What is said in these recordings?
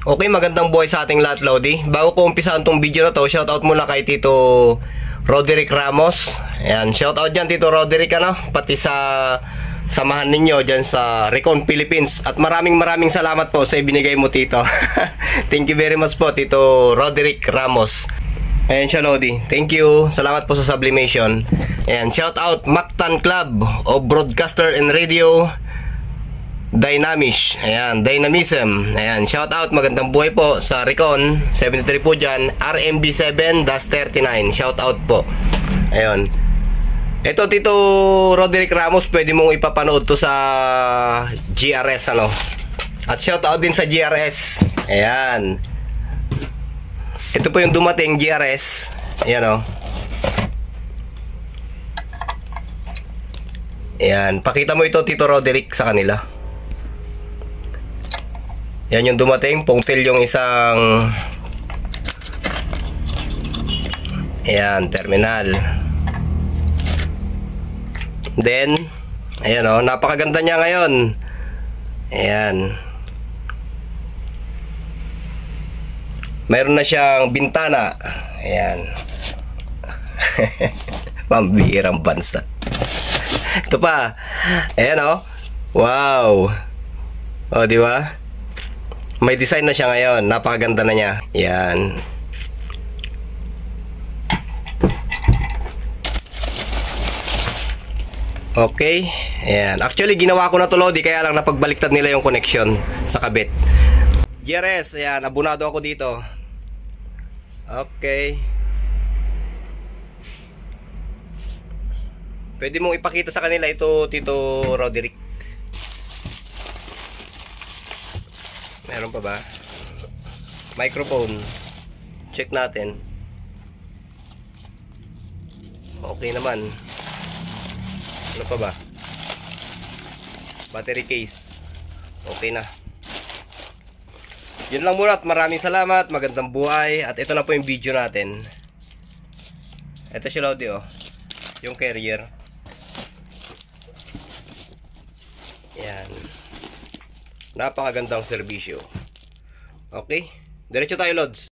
Okay, magandang buhay sa ating lahat, Lodi. Bago ko umpisahan tong video na to, shoutout muna kay Tito Roderick Ramos. Ayan, shoutout dyan Tito Roderick, ano? Pati sa samahan ninyo dyan sa Recon Philippines. At maraming salamat po sa ibinigay mo, Tito. Thank you very much po, Tito Roderick Ramos. Ayan siya, Lodi. Thank you. Salamat po sa sublimation. Ayan, shoutout Mactan Club of Broadcaster and Radio Dynamism. Ayan, shout out, magandang buhay po sa Recon 73 po dyan, RMB7-39, shout out po. Ayun, ito Tito Roderick Ramos, pwede mong ipapanood to sa GRS, ano, at shout out din sa GRS. Ayan, ito po yung dumating GRS. Ayan, o. Ayan, pakita mo ito Tito Roderick sa kanila. Yan yung dumating, pungtil yung isang, ayan, terminal. Then, ayan o, napakaganda niya ngayon. Ayan. Mayroon na siyang bintana. Ayan. Pambihirang bansa. Ito pa. Ayan o. Wow. O, di ba? May design na siya ngayon. Napakaganda na niya. Yan. Okay. Ayan. Actually, ginawa ko na to, Lodi. Kaya lang napagbaliktad nila yung connection sa kabit. GRS. Ayan. Abunado ako dito. Okay. Pwede mong ipakita sa kanila ito, Tito Roderick. Meron pa ba? Microphone. Check natin. Okay naman. Ano pa ba? Battery case. Okay na. Yun lang muna at maraming salamat. Magandang buhay. At ito na po yung video natin. Ito siya, Lodi, oh. Yung carrier. Yan. Napakagandang serbisyo. Okay, diretso tayo, Lods.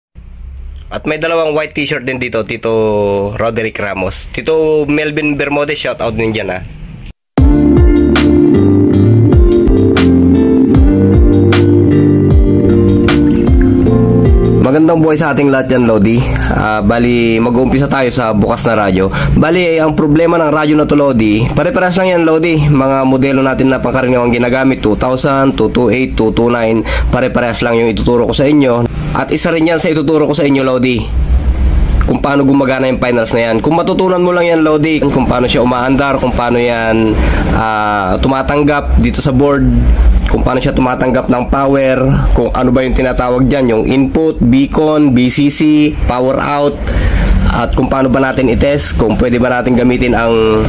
At may dalawang white t-shirt din dito, Tito Roderick Ramos. Tito Melvin Bermudez, shout out din dyan, ha. Magandang buhay sa ating lahat yan, Lodi. Bali, mag-uumpisa tayo sa bukas na radyo. Bali, ang problema ng radyo na to, Lodi, pare-paras lang yan, Lodi. Mga modelo natin na pangkaraniwang ginagamit, 2000, 228, 229, pare-paras lang yung ituturo ko sa inyo. At isa rin yan sa ituturo ko sa inyo, Lodi, kung paano gumagana yung finals na yan. Kung matutunan mo lang yan, Lodi, kung paano siya umaandar, kung paano yan tumatanggap dito sa board, kung paano siya tumatanggap ng power, kung ano ba yung tinatawag dyan, yung input, beacon, BCC, power out, at kung paano ba natin i-test, kung pwede ba natin gamitin ang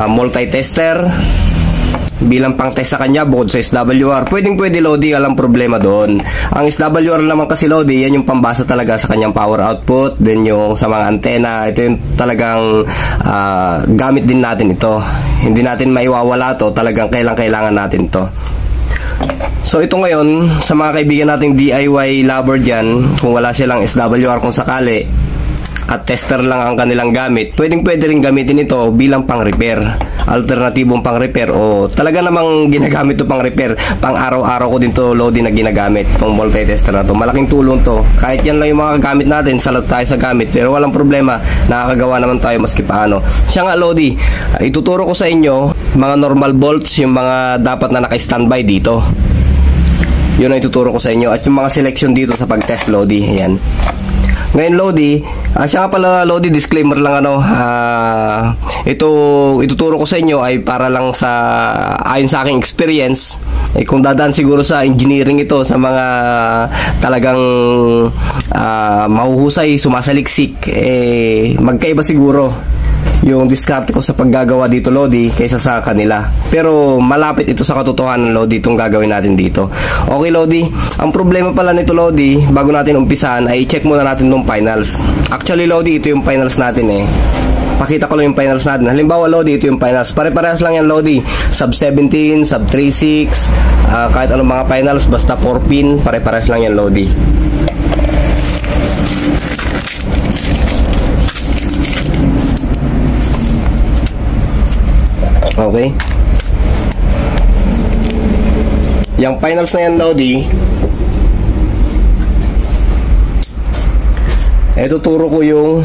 multi-tester bilang pang test sa kanya bukod sa SWR. Pwede, Lodi, walang problema doon. Ang SWR naman kasi, Lodi, yan yung pambasa talaga sa kanyang power output, then yung sa mga antena, ito yung talagang gamit din natin ito. Hindi natin maiwawala to, talagang kailangan natin to. So ito ngayon, sa mga kaibigan nating DIY lover dyan, kung wala silang SWR kung sakali, at tester lang ang kanilang gamit, pwede rin gamitin ito bilang pang repair, alternatibong pang repair, o talaga namang ginagamit to pang repair. Pang araw-araw ko din to, Lodi, na ginagamit tong multi-tester na to. Malaking tulong to. Kahit yan lang yung mga gamit natin, salat tayo sa gamit, pero walang problema, nakakagawa naman tayo maski paano. Siya nga, Lodi, ituturo ko sa inyo mga normal bolts, yung mga dapat na naka-standby dito. Yun ang ituturo ko sa inyo. At yung mga selection dito sa pag-test, Lodi. Ayan. Ngayon, Lodi, siya nga pala, Lodi, disclaimer lang, ano, ito ituturo ko sa inyo ay para lang sa, ayon sa aking experience, kung dadaan siguro sa engineering ito, sa mga talagang mahuhusay, sumasaliksik, magkaiba siguro yung diskarte ko sa paggagawa dito, Lodi, kaysa sa kanila. Pero malapit ito sa katotohanan, Lodi, itong gagawin natin dito. Okay, Lodi, ang problema pala nito, Lodi, bago natin umpisahan ay check muna natin itong finals. Actually, Lodi, ito yung finals natin pakita ko lang yung finals natin. Halimbawa Lodi, ito yung finals. Pare-parehas lang yan Lodi. Sub 17, sub 36, kahit anong mga finals, basta 4 pin, pare-parehas lang yan Lodi. Okay. Yung finals na yan Lodi, tuturo ko yung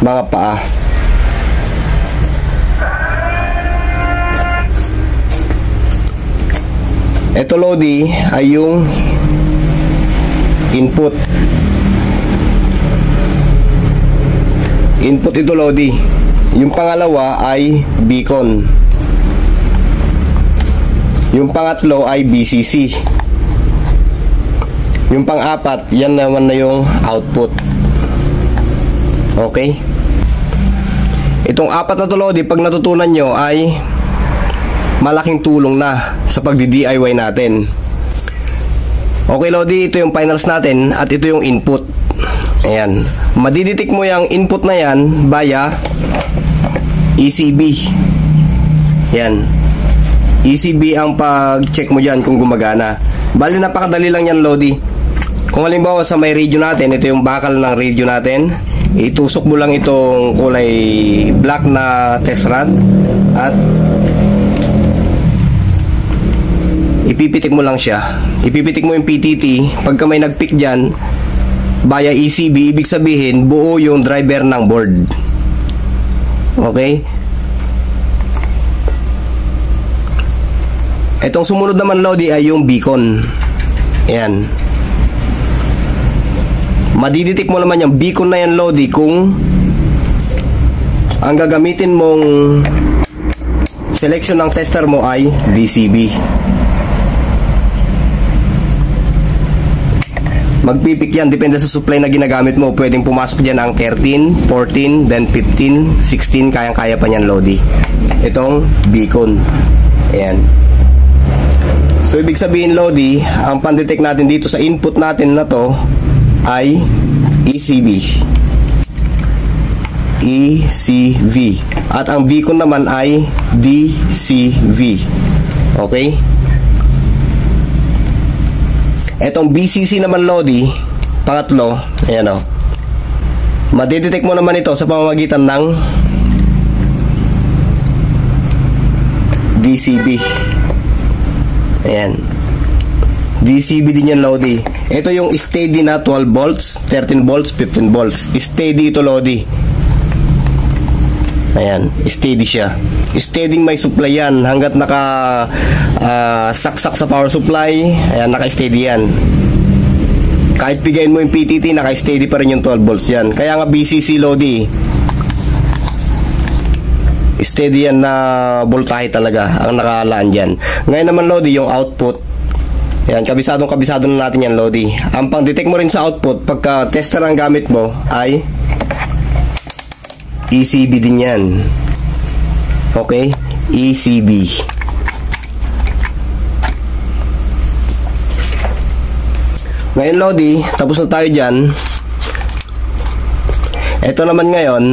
mga paa. Ito Lodi ay yung input. Input ito Lodi. Yung pangalawa ay beacon. Yung pangatlo ay BCC. Yung pang-apat, yan naman na yung output. Okay? Itong apat na to Lodi, pag natutunan nyo ay malaking tulong na sa pagdi-DIY natin. Okay Lodi, ito yung finals natin at ito yung input. Ayan. Madidetect mo yung input na yan via ECB. Yan. ECB ang pag-check mo dyan kung gumagana. Bali, napakadali lang yan Lodi. Kung halimbawa sa may radio natin, ito yung bakal ng radio natin, itusok mo lang itong kulay black na test rod at ipipitik mo lang siya. Ipipitik mo yung PTT. Pagka may nag-pick dyan via ECB, ibig sabihin buo yung driver ng board. Okay? Itong sumunod naman Lodi ay yung beacon. Ayan. Madidetect mo naman yung beacon na yan Lodi kung ang gagamitin mong selection ng tester mo ay DCB. Magpipik yan, depende sa supply na ginagamit mo. Pwedeng pumasok dyan ang 13, 14, then 15, 16, kayang-kaya pa yan Lodi. Itong beacon. Ayan. So ibig sabihin Lodi, ang pandetect natin dito sa input natin na to ay ECB. ECV. At ang beacon naman ay DCV. Okay? Etong BCC naman Lodi, pangatlo, ayan o. Madidetect mo naman ito sa pamamagitan ng DCB. Ayan. DCB din yan Lodi. Ito yung steady na 12 volts, 13 volts, 15 volts. Steady ito Lodi. Ayan, steady siya. Steady may supply yan hanggat naka saksak sa power supply. Ayan, naka-steady yan. Kahit bigayin mo yung PTT, naka-steady pa rin yung 12 volts yan. Kaya nga BCC Lodi, steady yan na voltahe talaga ang nakalaan dyan. Ngayon naman Lodi, yung output, yan, kabisado na natin yan Lodi. Ang pang-detect mo rin sa output pagka tester ang gamit mo ay ECB din yan. Okay? ECB. Ngayon Lodi, tapos na tayo dyan. Ito naman ngayon,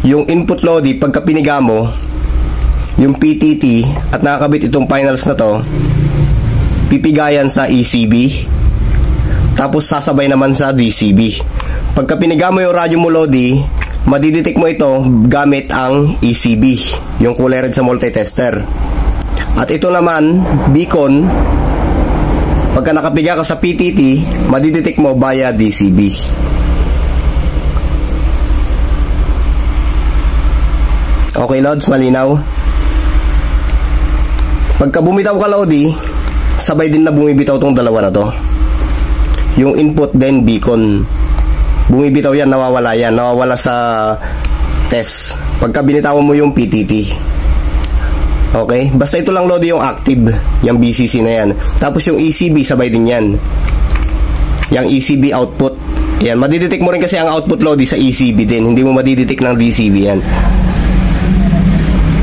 yung input Lodi, pagka piniga mo yung PTT at nakakabit itong finals na to, pipigayan sa ECB, tapos sasabay naman sa DCB. Pagka piniga mo yung radyo mo Lodi, madidetect mo ito gamit ang ECB, yung kulay red sa multitester. At ito naman, beacon, pagka nakapiga ka sa PTT, madidetect mo via DCB. Okay Lods, malinaw? Pagka bumitaw ka Lodi, sabay din na bumibitaw tong dalawa na to. Yung input then beacon, bumibitaw yan, nawawala sa test pagka binitawan mo yung PTT. Okay, basta ito lang Lodi yung active, yung BCC na yan. Tapos yung ECB sabay din yan, yung ECB output. Yan, madidetect mo rin kasi ang output Lodi sa ECB din, hindi mo madidetect ng DCB yan.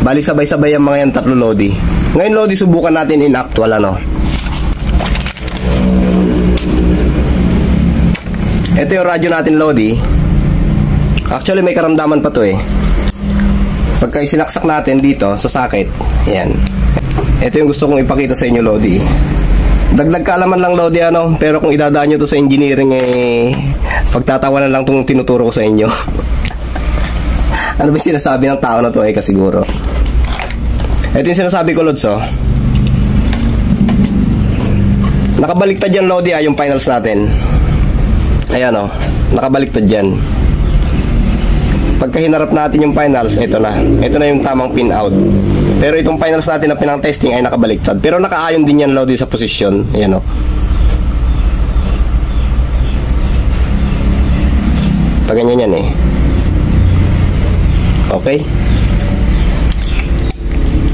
Bali sabay-sabay ang mga yan tatlo Lodi. Ngayon Lodi, subukan natin in actual ano. Ito yung radyo natin Lodi. Actually may karamdaman pa to eh. Pagka isinaksak natin dito sa socket, ayan. Ito yung gusto kong ipakita sa inyo, Lodi. Dagdag kaalaman lang, Lodi, ano, pero kung idadaan nyo to sa engineering, pagtatawanan lang itong tinuturo ko sa inyo. Ano ba yung sinasabi ng tao na to, kasiguro. Ito yung sinasabi ko, Lods, oh. Nakabaliktad dyan, Lodi, yung finals natin. Ayan, oh. Nakabaliktad dyan. Pagka hinarap natin yung finals, ito na. Ito na yung tamang pin out. Pero itong finals natin na pinang-testing ay nakabaliktad. Pero nakaayon din yan, Lodi, sa posisyon. Ayan, oh. Paganyan yan, Okay.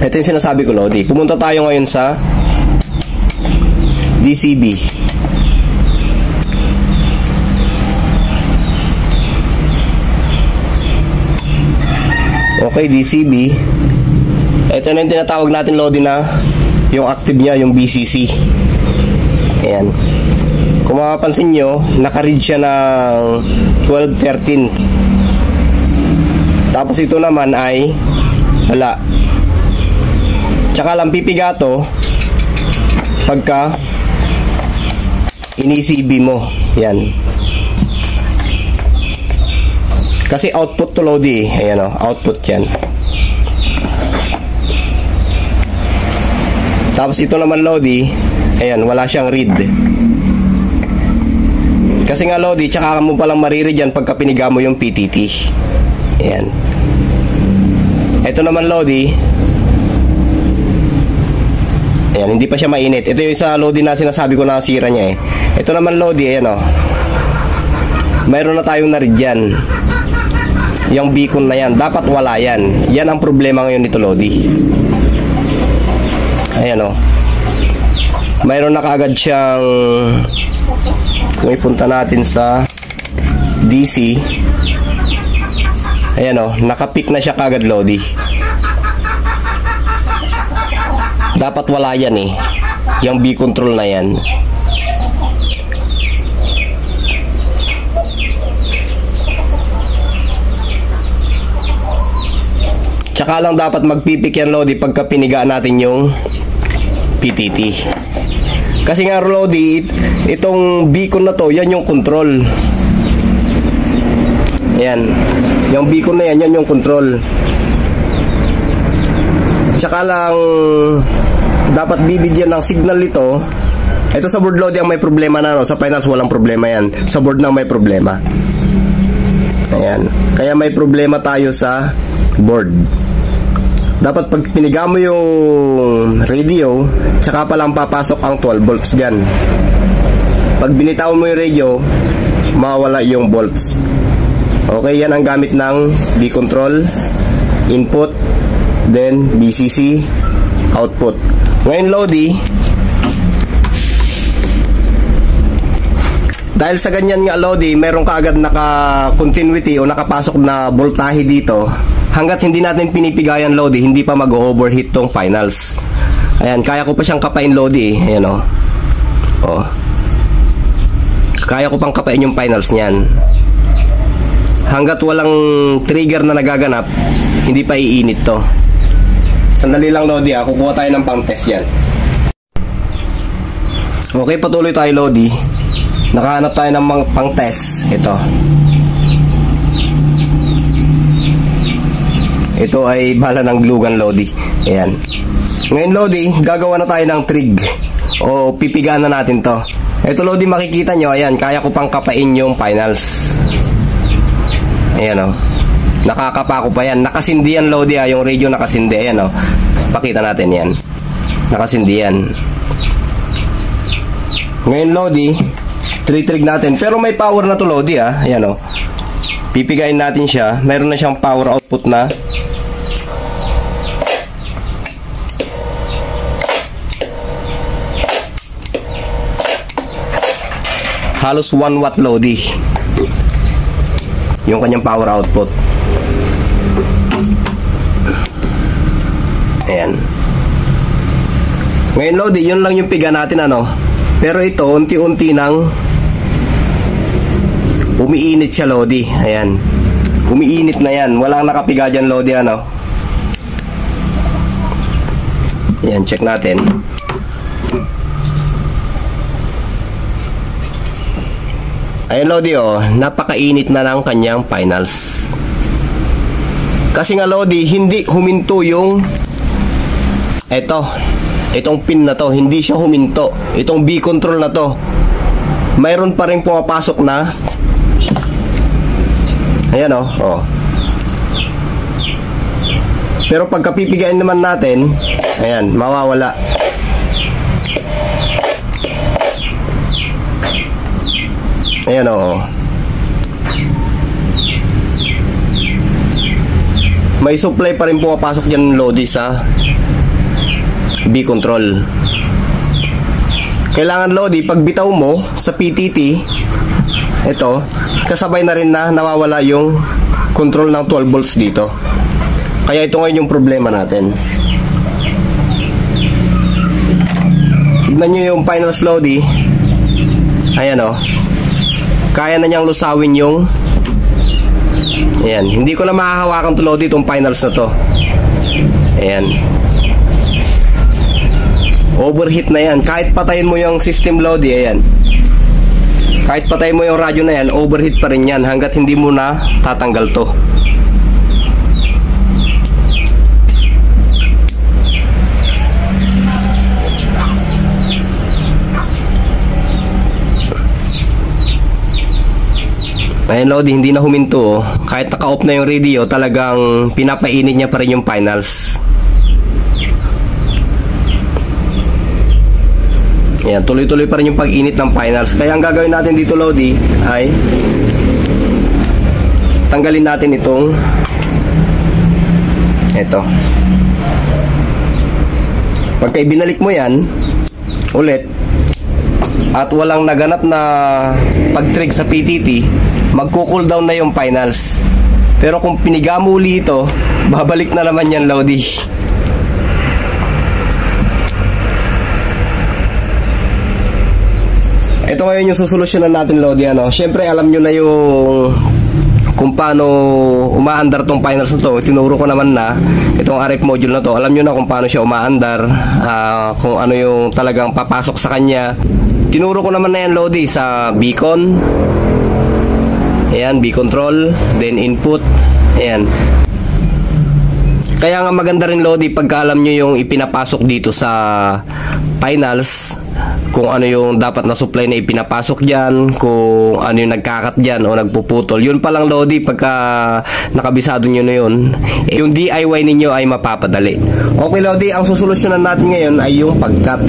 Ito yung sinasabi ko, Lodi. Pumunta tayo ngayon sa DCB. Okay, DCB. Ito na yung tinatawag natin, Lodi, na yung active niya, yung BCC. Ayan. Kung mapapansin nyo, naka-read siya ng 12-13. Tapos ito naman ay wala. Tsaka lang pipiga to pagka ini-CB mo. Yan. Kasi output to, Lodi. Ayan, output yan. Tapos ito naman, Lodi, ayan, wala siyang read. Kasi nga, Lodi, tsaka mo palang mariread yan pagka piniga mo yung PTT. Ayan. Ito naman, Lodi, ayan, hindi pa siya mainit. Ito yung isa, Lodi, na sinasabi ko na sira niya. Ito naman, Lodi, ayan, mayroon na tayong na-read yan. Yung beacon na yan, dapat wala yan. Yan ang problema ngayon nito, Lodi. Ayan, mayroon na kaagad siyang, kung ipunta natin sa DC, ayan, nakapik na siya kaagad, Lodi. Dapat wala yan, yung B-control na yan. Tsaka lang dapat magpipik yan, Lodi, pagka pinigaan natin yung PTT. Kasi nga, Lodi, itong beacon na to, yan yung control. Yan. Yung beacon na yan, yan yung control. Tsaka lang, dapat bibigyan ng signal ito. Ito sa board, Lodi, ang may problema na, sa finals walang problema yan. Sa board na may problema. Ayan. Kaya may problema tayo sa board. Dapat pag piniga mo yung radio, tsaka pa lang papasok ang 12 volts dyan. Pag binitaw mo yung radio, mawala yung volts. Okay, yan ang gamit ng B-control, input, then BCC, output. Ngayon, Lodi, dahil sa ganyan nga, Lodi, meron kaagad naka-continuity o nakapasok na voltahe dito. Hanggat hindi natin pinipigayan, Lodi, hindi pa mag-overheat tong finals. Ayan, kaya ko pa siyang kapain, Lodi. Ayan, kaya ko pang kapain yung finals niyan. Hanggat walang trigger na nagaganap, hindi pa iinit to. Sandali lang, Lodi, kukuha tayo ng pang-test yan. Okay, patuloy tayo, Lodi. Nakahanap tayo ng pang-test. Ito ay bala ng glugan, Lodi. Ayan. Ngayon, Lodi, gagawa na tayo ng trig. O pipigaan na natin to. Ito, Lodi, makikita nyo. Ayan, kaya ko pang kapain yung finals. Ayan, nakakapa ko pa yan. Nakasindi yan, Lodi, yung radio nakasindi. Ayan, pakita natin yan. Nakasindi yan. Ngayon, Lodi, trig natin. Pero may power na to, Lodi, Ayan, pipigain natin siya. Mayroon na siyang power output na. Halos 1 watt, Lodi, yung kanyang power output. Ayan. Ngayon, Lodi, yun lang yung piga natin, pero ito, unti-unti nang umiinit siya, Lodi. Ayan. Umiinit na yan. Walang nakapiga dyan, Lodi, Ayan, check natin. Ayan Lodi, oh, napakainit na ng kanyang finals. Kasi nga Lodi, hindi huminto yung itong pin na to, hindi siya huminto. Itong B control na to, mayroon pa rin pumapasok na. Ayan oh. Pero pagka pipigain naman natin, ayan, mawawala. Ayan oh. May supply pa rin pumapasok dyan Lodi sa B control. Kailangan Lodi, pag bitaw mo sa PTT, ito, kasabay na rin na nawawala yung control ng 12 volts dito. Kaya ito ngayon yung problema natin. Tignan nyo yung finals Lodi. Ayan o. Kaya na niyang lusawin yung, ayan, hindi ko na mahahawakan to Lodi itong finals na to. Ayan, overheat na yan. Kahit patayin mo yung system Lodi, ayan, kahit patayin mo yung radyo na yan, overheat pa rin yan hanggat hindi mo na tatanggal to. Ayan Lodi, hindi na huminto. Kahit naka-off na yung radio, talagang pinapainit niya pa rin yung finals. Ayan, tuloy-tuloy pa rin yung pag-init ng finals. Kaya ang gagawin natin dito Lodi ay tanggalin natin itong ito. Pagka ibinalik mo yan ulit at walang naganap na pag-trigger sa PTT, magko-cool down na yung finals. Pero kung piniga mo uli ito, babalik na naman yan Lodi. Ito ngayon yung susolusyonan natin Lodi, ano. Siyempre alam nyo na yung kung paano umaandar tong finals na to. Tinuro ko naman na itong RF module na to. Alam nyo na kung paano siya umaandar, kung ano yung talagang papasok sa kanya. Tinuro ko naman na yan Lodi sa beacon. Ayan, B control, then input. Ayan. Kaya nga maganda rin Lodi pagka alam nyo yung ipinapasok dito sa finals, kung ano yung dapat na supply na ipinapasok dyan, kung ano yung nagkakat dyan o nagpuputol. Yun pa lang Lodi, pagka nakabisado nyo na yun, yung DIY ninyo ay mapapadali. Okay Lodi, ang susolusyonan natin ngayon ay yung pagkat.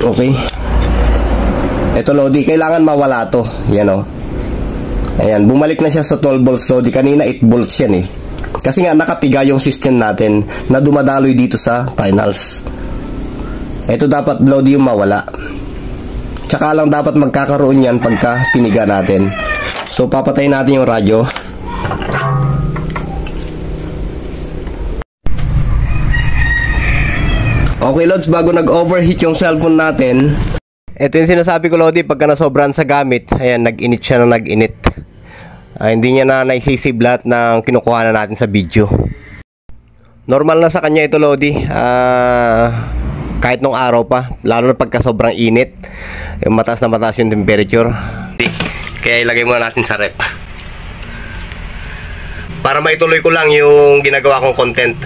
Okay. Ito Lodi, kailangan mawala to. Yan o. Ayan, bumalik na siya sa 12 volts Lodi. Kanina 8 volts yan eh. Kasi nga nakapiga yung system natin na dumadaloy dito sa finals. Ito dapat Lodi yung mawala. Tsaka lang dapat magkakaroon yan pagka piniga natin. So papatayin natin yung radyo. Okay Lods, bago nag-overheat yung cellphone natin, ito yung sinasabi ko Lodi, pagka nasobran sa gamit, ayan, nag-init siya na nag-init. Hindi niya na naisisave lahat ng kinukuha na natin sa video. Normal na sa kanya ito Lodi, kahit nung araw pa, lalo na pagka sobrang init, yung mataas na mataas yung temperature. Kaya ilagay muna natin sa rep para maituloy ko lang yung ginagawa kong content.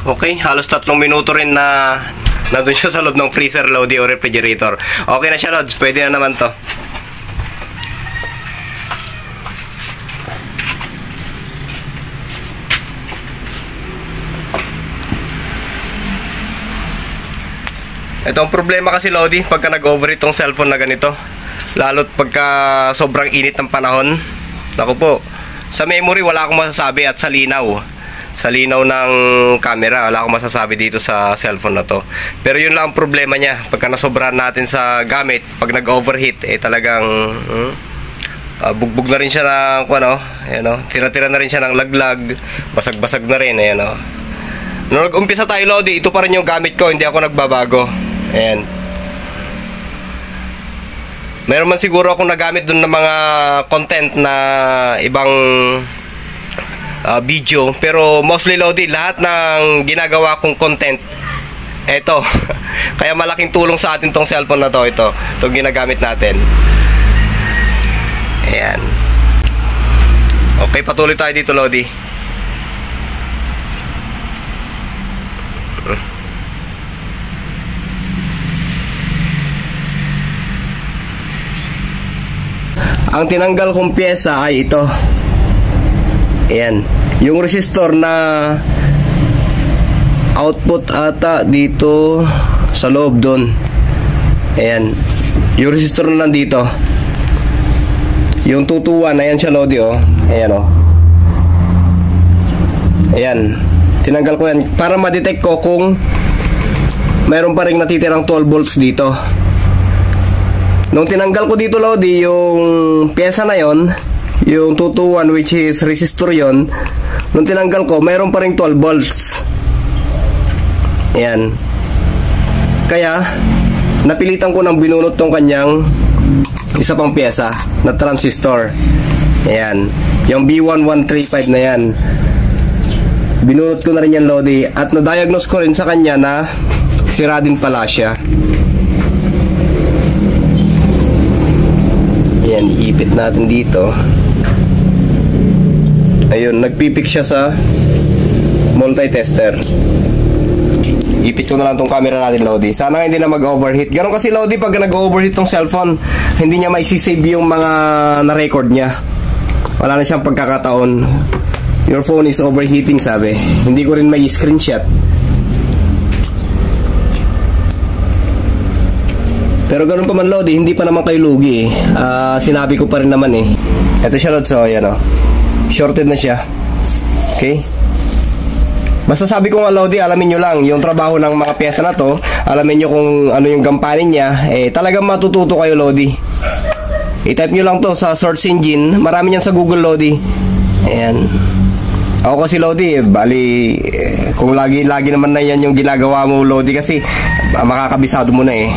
Okay, halos 3 minuto rin na nandun siya sa loob ng freezer Lodi o refrigerator. Okay na siya Lods, pwede na naman to. Ito ang problema kasi Lodi, pagka nag-overheat tong cellphone na ganito, lalo't pagka sobrang init ng panahon. Naku po, sa memory wala akong masasabi at sa linaw ng camera, wala akong masasabi dito sa cellphone na to. Pero yun lang ang problema niya, pagka nasobrahan natin sa gamit, pag nag-overheat, talagang bugbog na rin siya ng tira-tira na rin siya ng laglag, basag-basag na rin, Nung nag-umpisa tayo, Lodi, ito pa rin yung gamit ko, hindi ako nagbabago. Ayan. Meron man siguro akong nagamit dun ng mga content na ibang video, pero mostly, Lodi, lahat ng ginagawa kong content, eto. Kaya malaking tulong sa atin tong cellphone na to, itong ginagamit natin. Ayan. Okay, patuloy tayo dito, Lodi. Ang tinanggal kong pyesa ay ito. Ayan. Yung resistor na output ata dito sa loob doon. Ayan. Yung resistor na nandito. Yung 221, ayan siya, Lodi, oh. Ayan, oh. Ayan. Tinanggal ko yan para ma-detect ko kung mayroon pa rin natitirang 12 volts dito. Nung tinanggal ko dito, Lodi, yung pyesa na yon, yung 221 which is resistor yon, nung tinanggal ko, mayroon pa rin 12 volts. Ayan. Kaya, napilitan ko nang binunot tong kanyang isa pang pyesa na transistor. Ayan. Yung B1135 na yan. Binunot ko na rin yan, Lodi. At na-diagnose ko rin sa kanya na sira din pala siya. Ayan, iipit natin dito. Ayun, nagpipik siya sa multi-tester. Ipit ko na lang tong camera natin, Lodi. Sana hindi na mag-overheat. Ganon kasi, Lodi, pag nag-overheat tong cellphone, hindi niya maisisave yung mga na-record niya. Wala na siyang pagkakataon. Your phone is overheating, sabi. Hindi ko rin may screenshot. Pero ganun pa man, Lodi, hindi pa naman kayo lugi eh. Sinabi ko pa rin naman eh. Ito siya, Lodi, so ayan o. Shorted na siya. Okay? Basta sabi ko nga, Lodi, alamin nyo lang, yung trabaho ng mga pyesa na to, alamin nyo kung ano yung gampanin niya, eh talagang matututo kayo, Lodi. I-type nyo lang to sa search engine, marami yan sa Google, Lodi. Ayan. Ako kasi, Lodi, bali, kung lagi naman na yan yung ginagawa mo, Lodi, kasi makakabisado mo na eh.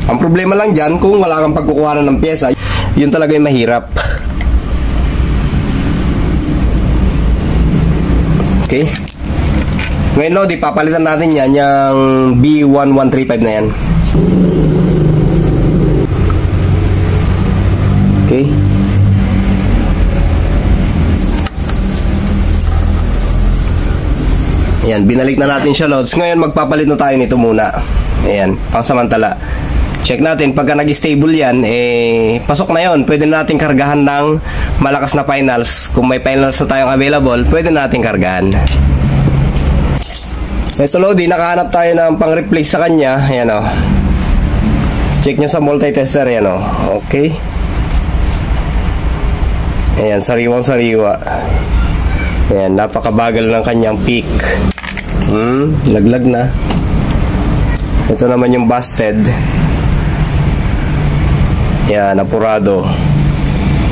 Ang problema lang dyan, kung wala kang pagkukuhanan ng pyesa, yun talaga yung mahirap. Okay? Ngayon, Lodi, papalitan natin yan, yung B1135 na yan. Okay? Ayan, binalik na natin siya, Lods. Ngayon, magpapalit na tayo nito muna. Ayan, pangsamantala. Check natin, pagka nag-stable yan, eh, pasok na yon. Pwede natin kargahan ng malakas na finals. Kung may finals na tayong available, pwede natin kargahan. Ito, Lodi, nakahanap tayo ng pang-replace sa kanya. Ayan, o. Check nyo sa multi-tester, ayan, o. Okay. Ayan, sariwang-sariwa. Ayan, napakabagal ng kanyang peak. Laglag na. Ito naman yung busted. Yan, apurado.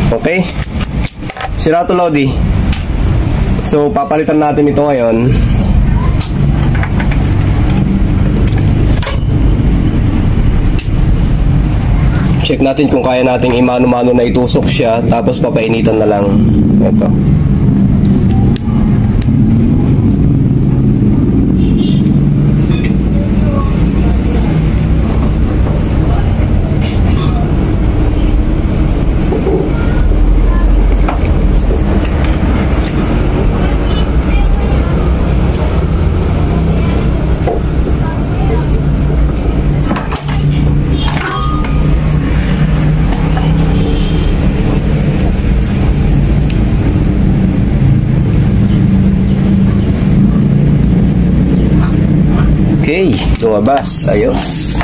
Okay. Sira to, Lodi. So, papalitan natin ito ngayon. Check natin kung kaya nating imano-mano na itusok siya, tapos papainitan na lang. Ito. Okay, lumabas. Ayos.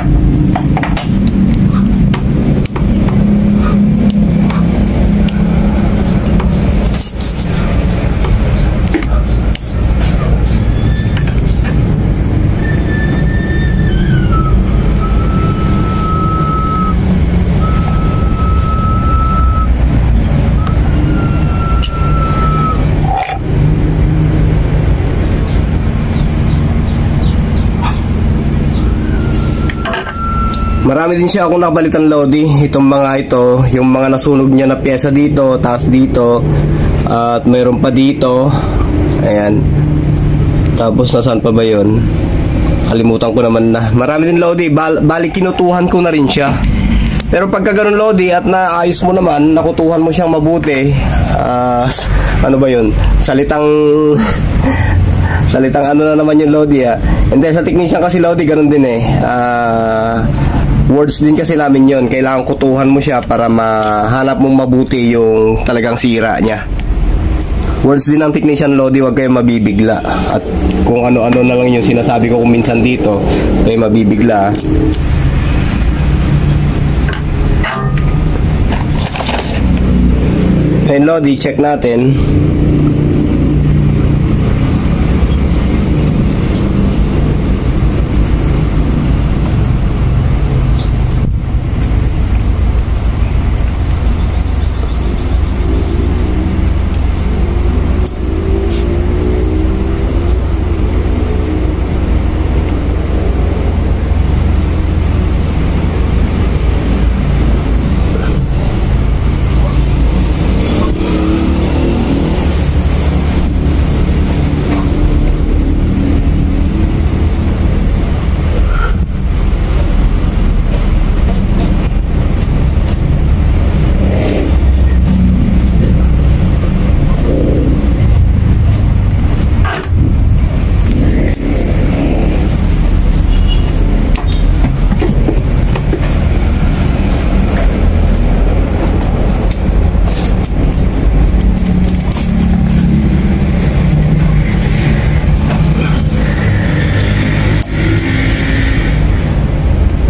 Marami din siya akong nakabalitan, Lodi. Itong mga ito, yung mga nasunog niya na pyesa dito, tapos dito, at mayroon pa dito. Ayan. Tapos nasaan pa ba yun? Kalimutan ko naman na. Marami din, Lodi. Balik kinutuhan ko na rin siya. Pero pagka ganun, Lodi, at naayos mo naman, nakutuhan mo siyang mabuti, ano ba yun? Salitang ano na naman yung, Lodi, ha? And then sa technician kasi, Lodi, ganun din eh. Words din kasi namin yun. Kailangan kutuhan mo siya para mahanap mong mabuti yung talagang sira niya. Words din ng technician, Lodi, huwag kayong mabibigla. At kung ano-ano na lang yung sinasabi ko kung minsan dito, kayo mabibigla. Ayun, Lodi, check natin.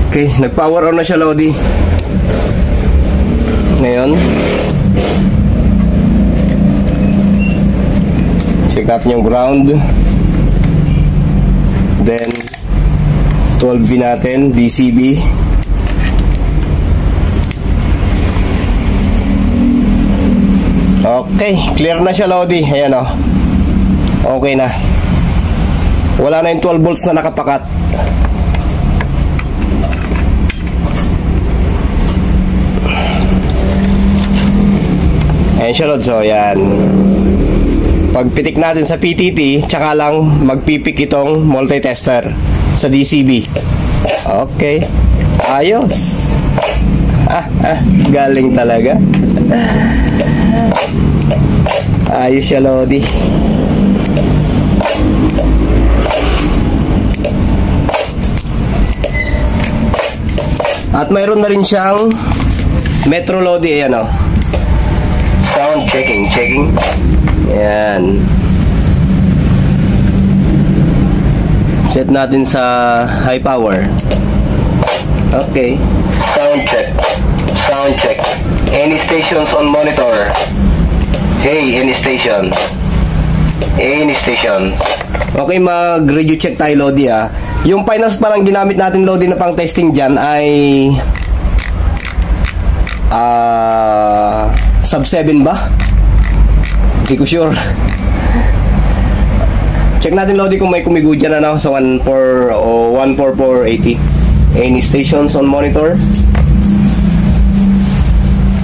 Okay, nag-power on na siya, Lodi. Ngayon, check natin yung ground. Then 12V natin, DCB. Okay, clear na siya, Lodi. Ayan o. Okay na. Wala na yung 12 volts na nakapakat. Ayan siya, Lord. So, ayan. Pagpitik natin sa PTT, tsaka lang magpipik itong multi-tester sa DCB. Okay. Ayos. Galing talaga. Ayos siya, Lodi. At mayroon na rin siyang Metro, Lodi. Ayan o. Sound checking. Ayan. Set natin sa high power. Okay. Sound check. Any stations on monitor? Hey, any station. Okay, mag-radio check tayo, Lodi, ah. Yung finals pa lang ginamit natin, Lodi, na pang testing dyan ay sub 7 ba? Hindi ko sure. Check natin, Lodi, kung may kumigo dyan, ano, sa 1.4 o 14480. Any stations on monitor?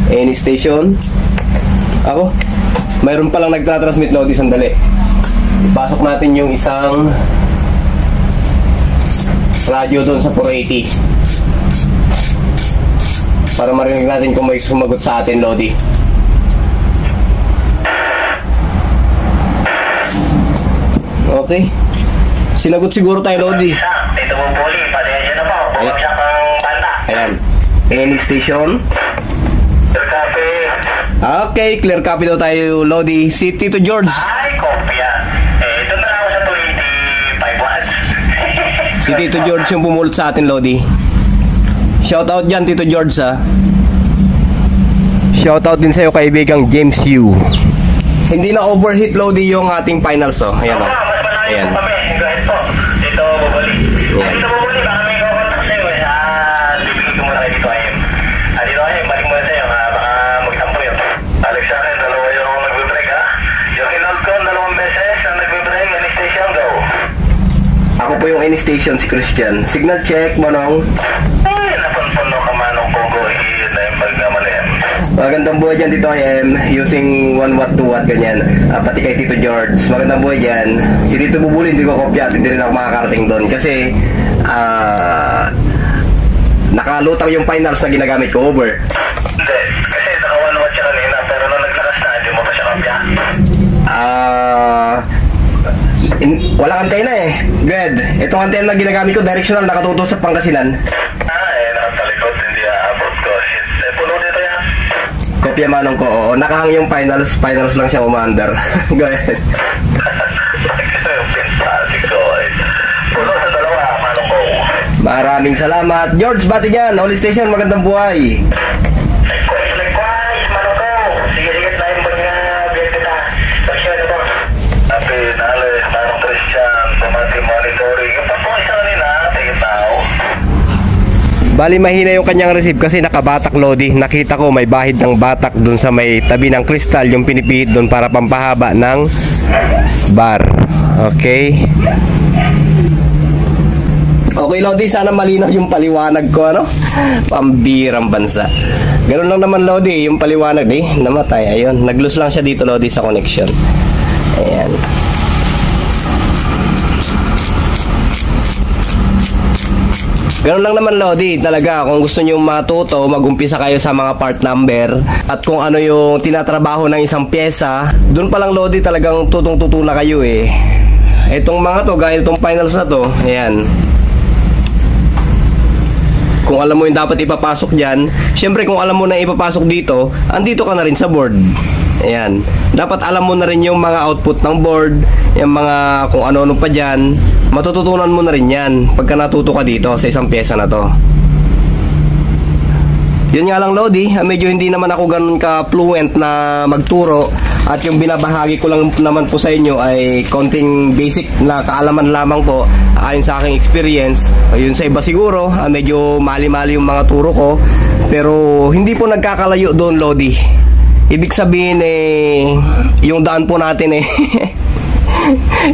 Any station? Ako? Mayroon palang nagtra-transmit, Lodi, sandali. Ipasok natin yung isang radyo doon sa 480 para marinig natin kung may sumagot sa atin, Lodi. Okay. Sinagot siguro tayo, Lodi. Dito mo puli, padensya na po. Huwag siya pang banda. Ayan. Any station? Clear copy. Okay, clear copy daw tayo, Lodi. Si Tito George. Ay, kopya. Ito na ako sa 285 watts. Si Tito George yung pumulot sa atin, Lodi. Shoutout dyan, Tito George, ha. Shoutout din sa'yo, kaibigang James Yu. Hindi na overheat, Lodi, yung ating finals, oh. Ayan, oh. Mas malayo Ayan. po kami. Go ahead po. Dito bubuli. Dito bubuli, baka may kakontak sa'yo eh. Bibigay ko muna kayo dito ayun. Dito ayun, balik muna sa'yo. Baka magtampo yun. Alex sa akin, dalawa yung nagbe-break, ha. Yung inold ko, 2 beses ang nagbe-break. Any station, go. Ako po yung any station, si Christian. Signal check, manong. Ay, napunta Magandang buhay dyan, Tito IM. Using 1 watt, 2 watt, ganyan. Pati kay Tito George. Magandang buhay dyan. Si Tito Bubuli, hindi ko kopya. Hindi rin ako makakarating doon. Kasi, nakalutang yung finals na ginagamit ko. Over. Hindi. Kasi naka 1 watt siya kanina. Pero nung naglakas na, hindi mo pa siya kopya. Walang antay na eh. Good. Itong antay na ginagamit ko, directional, nakatutok sa Pangasinan. Nakatalikod. Hindi abot ko. Puno dito yan. Kopya manong ko, oo. Nakahang yung finals lang siya umaandar. Go ahead. Puno sa dalawa, manong ko. Maraming salamat. George, bati dyan. Holy Station, magandang buhay. Likewise, manong ko. Sige, tayo mo nga biyag kita. Pagsiyan ito. Happy Nale, manong Christian, pumati monitoring. Yung pagpong isa kanina, tingin tao. Bali mahina yung kanyang receive kasi nakabatak, Lodi. Nakita ko may bahid ng batak dun sa may tabi ng kristal, yung pinipihit dun para pampahaba ng bar. Okay. Okay, Lodi, sana malinaw yung paliwanag ko, ano? Pambirang bansa. Ganun lang naman, Lodi, yung paliwanag, namatay. Ayun, nag-lose lang siya dito, Lodi, sa connection. Ayan. Ganun lang naman, Lodi, talaga. Kung gusto nyo matuto, mag-umpisa kayo sa mga part number at kung ano yung tinatrabaho ng isang pyesa. Doon pa lang, Lodi, talagang tutong-tuto na kayo eh. Itong mga to, gaya itong finals na to, ayan. Kung alam mo yung dapat ipapasok dyan, syempre kung alam mo na ipapasok dito, andito ka na rin sa board. Ayan. Dapat alam mo na rin yung mga output ng board, yung mga kung ano-ano pa dyan. Matututunan mo na rin yan pagka natuto ka dito sa isang pyesa na to. Yun nga lang, Lodi, medyo hindi naman ako ganun ka-fluent na magturo. At yung binabahagi ko lang naman po sa inyo ay konting basic na kaalaman lamang po ayon sa aking experience. Yun sa iba siguro, medyo mali-mali yung mga turo ko. Pero hindi po nagkakalayo doon, Lodi. Ibig sabihin yung daan po natin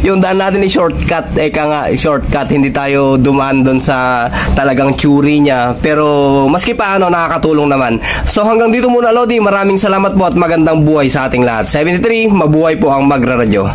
yung daan natin shortcut. Eka nga, shortcut. Hindi tayo dumaan doon sa talagang theory niya. Pero maski paano, nakakatulong naman. So hanggang dito muna, Lodi. Maraming salamat po at magandang buhay sa ating lahat. 73, mabuhay po ang Magra Radio.